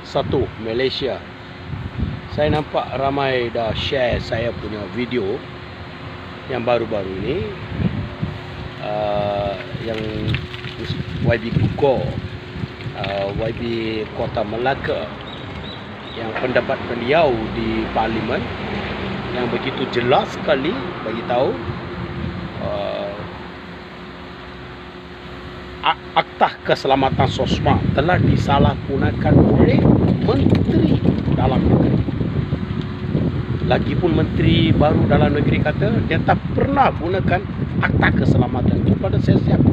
Satu Malaysia. Saya nampak ramai dah share saya punya video yang baru-baru ini, yang YB Kuko, YB Kota Melaka, yang pendapat beliau di Parlimen yang begitu jelas sekali bagi tahu Akta Keselamatan Sosma telah disalahgunakan oleh Menteri Dalam Negeri. Lagipun Menteri baru Dalam Negeri kata dia tak pernah gunakan Akta Keselamatan itu pada siapa.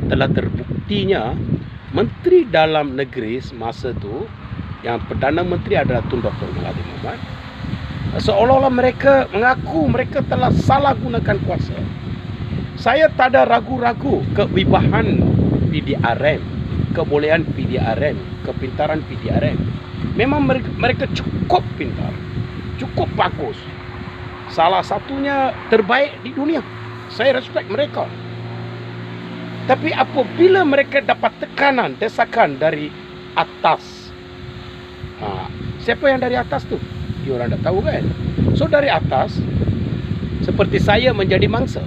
Telah terbuktinya Menteri Dalam Negeri semasa itu, yang Perdana Menteri adalah Tun Dr. Mahathir Mohamad, seolah-olah mereka mengaku mereka telah salah gunakan kuasa. Saya tak ada ragu-ragu kewibahan PDRM, kebolehan PDRM, kepintaran PDRM. Memang mereka cukup pintar, cukup bagus. Salah satunya terbaik di dunia. Saya respect mereka. Tapi apabila mereka dapat tekanan, desakan dari atas, siapa yang dari atas tu? Diorang tak tahu kan? So dari atas, seperti saya menjadi mangsa.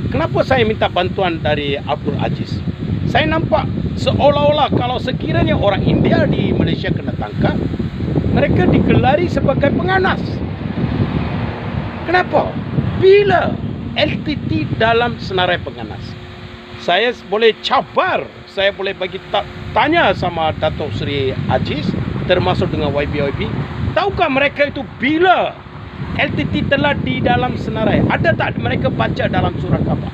Kenapa saya minta bantuan dari Abdul Aziz? Saya nampak seolah-olah kalau sekiranya orang India di Malaysia kena tangkap, mereka digelari sebagai penganas. Kenapa? Bila LTT dalam senarai penganas, saya boleh cabar, saya boleh bagi tanya sama Datuk Seri Aziz, termasuk dengan YB, tahukah mereka itu bila LTT telah di dalam senarai, ada tak mereka baca dalam surah khabar?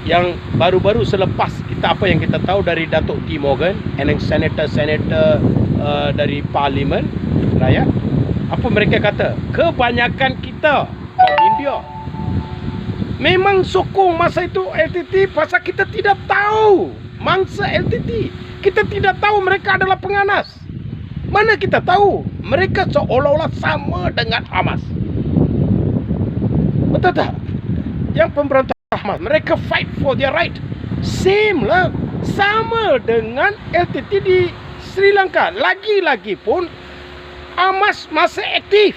Yang baru-baru selepas apa yang kita tahu dari Datuk T. Morgan, and senator dari Parlimen Rakyat, apa mereka kata? Kebanyakan kita kaum India memang sokong masa itu LTT pasal kita tidak tahu mangsa LTT. Kita tidak tahu mereka adalah penganas. Mana kita tahu mereka seolah-olah sama dengan Hamas. Betul tak? Yang pemberontak Hamas, mereka fight for their right. Same lah, sama dengan LTT di Sri Lanka. Lagi-lagi pun Hamas masih aktif,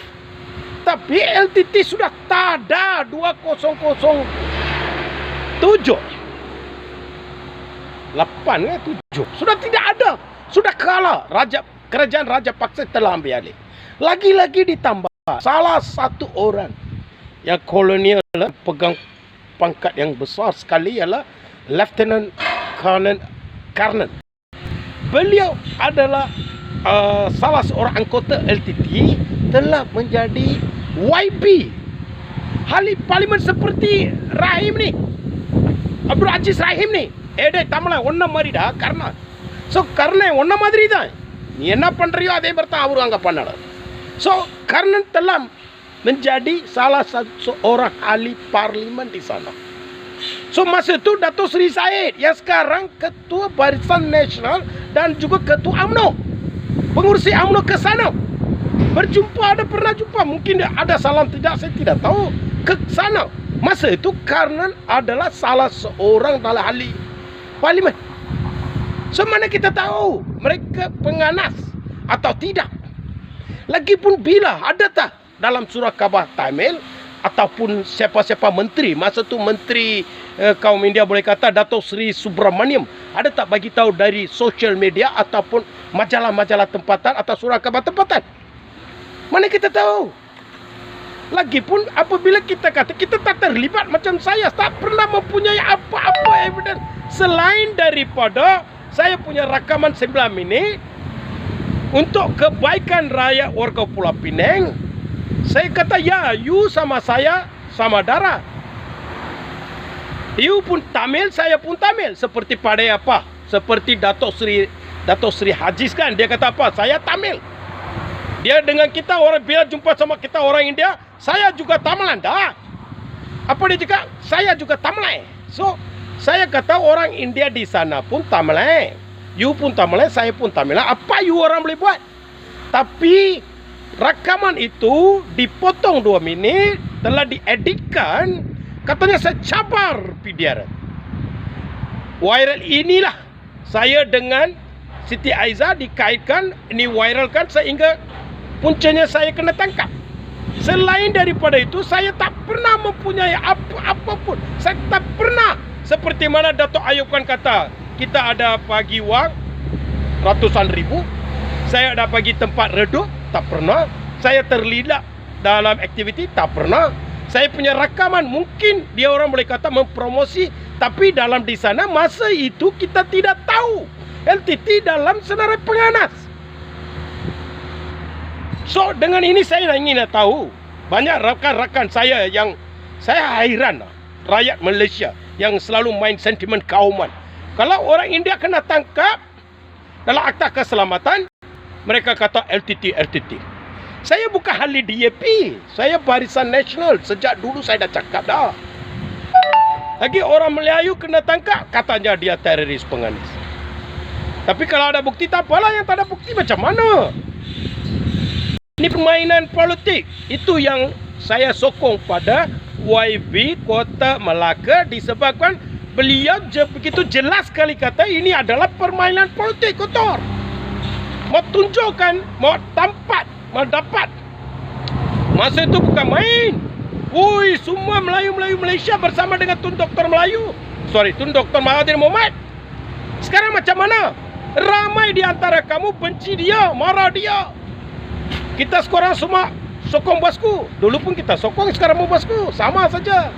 tapi LTT sudah tak ada. 2007 8 ke 7 sudah tidak ada, sudah kalah. Kerajaan Raja Paksa telah ambil alih. Lagi-lagi ditambah salah satu orang yang kolonial pegang pangkat yang besar sekali ialah Lieutenant Colonel Karnan. Beliau adalah salah seorang anggota LTT, telah menjadi YB ahli Parlimen seperti Rahim ni, Abdul Aziz Rahim ni. Tamla onna marida Karnan. So Karnan onna madri தான். நீ என்ன பண்றியோ அதே மாதிரி தான் அவரும் அங்கே பண்ணார். So Karnan telah menjadi salah satu seorang ahli parlimen di sana. So masa itu Datuk Seri Said yang sekarang ketua Barisan Nasional dan juga ketua UMNO, pengurusi UMNO ke sana berjumpa, ada pernah jumpa, mungkin ada salam tidak, saya tidak tahu, ke sana. Masa itu Karnan adalah salah seorang dalam ahli parlimen. So mana kita tahu mereka penganas atau tidak? Lagipun bila ada tak dalam surah khabar Tamil ataupun siapa-siapa menteri, masa tu menteri kaum India boleh kata Datuk Seri Subramaniam, ada tak bagi tahu dari social media ataupun majalah-majalah tempatan atau surah khabar tempatan? Mana kita tahu? Lagipun apabila kita kata kita tak terlibat, macam saya tak pernah mempunyai apa-apa evidence selain daripada saya punya rakaman 9 minit untuk kebaikan rakyat warga Pulau Pinang. Saya kata ya, you sama saya sama darah. You pun Tamil, saya pun Tamil. Seperti pada apa? Seperti Datuk Seri Hajiz kan, dia kata apa? Saya Tamil. Dia dengan kita orang, bila jumpa sama kita orang India, saya juga Tamilan dah. Apa dia cakap? Saya juga Tamilan. So saya kata orang India di sana pun Tamilan. You pun Tamilan, saya pun Tamilan. Apa you orang boleh buat? Tapi rakaman itu dipotong 2 minit, telah dieditkan. Katanya saya cabar PDRM. Viral inilah saya dengan Siti Aiza dikaitkan, ini viralkan sehingga puncanya saya kena tangkap. Selain daripada itu, saya tak pernah mempunyai apapun. Saya tak pernah. Seperti mana Dato' Ayub kan kata, kita ada bagi wang ratusan ribu. Saya ada bagi tempat redup, tak pernah. Saya terlibat dalam aktiviti, tak pernah. Saya punya rakaman, mungkin dia orang boleh kata mempromosi, tapi dalam di sana masa itu kita tidak tahu LTT dalam senarai penganas. So dengan ini saya ingin tahu, banyak rakan-rakan saya yang saya hairan, rakyat Malaysia yang selalu main sentimen kauman. Kalau orang India kena tangkap dalam akta keselamatan, mereka kata LTT. Saya bukan ahli DAP, saya Barisan Nasional. Sejak dulu saya dah cakap dah. Lagi orang Melayu kena tangkap, katanya dia teroris penganis. Tapi kalau ada bukti, tak apalah. Yang tak ada bukti macam mana? Ini permainan politik. Itu yang saya sokong pada YB Kota Melaka, disebabkan beliau begitu jelas sekali kata ini adalah permainan politik kotor. Mau tunjukkan, mau tampat, mau dapat. Masa itu bukan main. Woi, semua Melayu-Melayu Malaysia bersama dengan Tun Dr. Tun Dr. Mahathir Mohamad. Sekarang macam mana? Ramai di antara kamu benci dia, marah dia. Kita sekarang semua sokong bosku. Dulu pun kita sokong, sekarang mau bosku. Sama saja.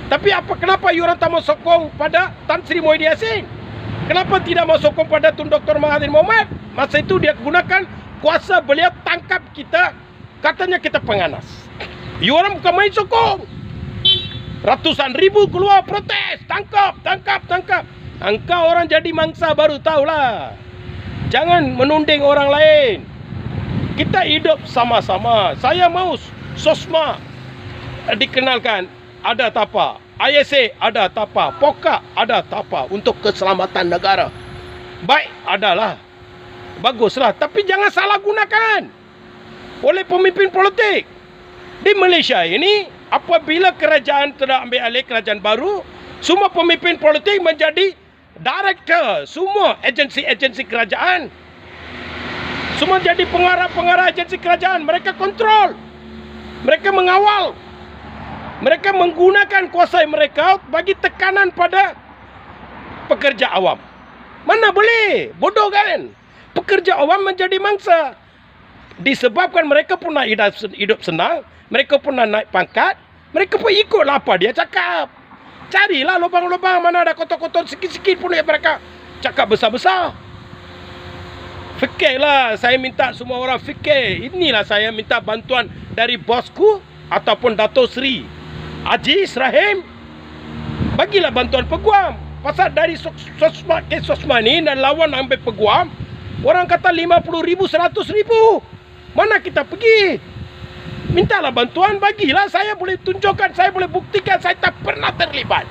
Tapi kenapa you orang tak mau sokong pada Tan Sri Muhyiddin Yassin? Kenapa tidak mau sokong pada Tun Dr. Mahathir Mohamad? Masa itu dia gunakan kuasa beliau tangkap kita. Katanya kita penganas. You orang bukan main sokong. Ratusan ribu keluar protes. Tangkap. Engkau orang jadi mangsa baru tahulah. Jangan menunding orang lain. Kita hidup sama-sama. Saya mau SOSMA dikenalkan. Ada tapa. ISA ada tapa. POKA ada tapa untuk keselamatan negara. Baik adalah. Baguslah. Tapi jangan salah gunakan oleh pemimpin politik. Di Malaysia ini, apabila kerajaan telah ambil alih, kerajaan baru, semua pemimpin politik menjadi director semua agensi-agensi kerajaan. Semua jadi pengarah-pengarah agensi kerajaan. Mereka kontrol. Mereka mengawal. Mereka menggunakan kuasa mereka bagi tekanan pada pekerja awam. Mana boleh? Bodoh kan? Pekerja awam menjadi mangsa. Disebabkan mereka pernah hidup senang. Mereka pernah naik pangkat. Mereka pun ikutlah apa dia cakap. Carilah lubang-lubang mana ada kotor-kotor sikit-sikit pun mereka cakap besar-besar. Fikirlah, saya minta semua orang fikir. Inilah saya minta bantuan dari bosku ataupun Dato' Sri Aziz Rahim. Bagilah bantuan peguam. Pasal dari SOSMA ni dan lawan ambil peguam, orang kata 50,000, 100,000. Mana kita pergi? Mintalah bantuan, bagilah. Saya boleh tunjukkan, saya boleh buktikan saya tak pernah terlibat.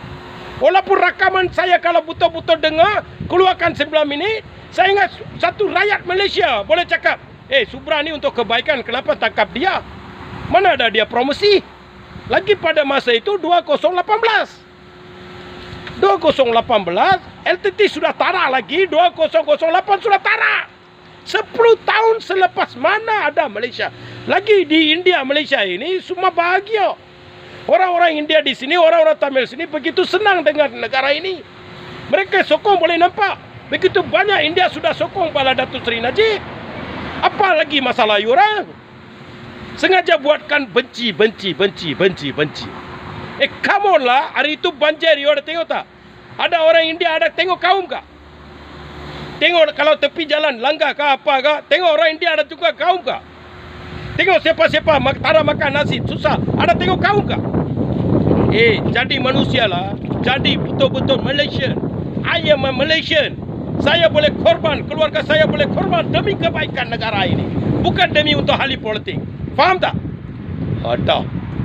Walaupun rakaman saya kalau betul-betul dengar, keluarkan 9 minit, saya ingat satu rakyat Malaysia boleh cakap, Subra ni untuk kebaikan, kenapa tangkap dia? Mana ada dia promosi? Lagi pada masa itu 2018. 2018, LTT sudah tarak lagi, 2008 sudah tarak. 10 tahun selepas mana ada Malaysia. Lagi di India, Malaysia ini semua bahagia. Orang-orang India di sini, orang-orang Tamil sini begitu senang dengan negara ini. Mereka sokong, boleh nampak. Begitu banyak India sudah sokong pada Datuk Seri Najib. Apa lagi masalah you orang? Sengaja buatkan benci. Come on lah, hari itu banjir, you ada tengok tak? Ada orang India ada tengok kaum kah? Tengok kalau tepi jalan, langgar kah apa kah? Tengok orang India ada juga kaum kah? Tengok siapa-siapa taruh makan nasi, susah. Ada tengok kaum kah? Jadi manusia lah. Jadi betul-betul Malaysian. I am a Malaysian. Saya boleh korban, keluarga saya boleh korban demi kebaikan negara ini. Bukan demi untuk ahli politik. Faham tak? Ada.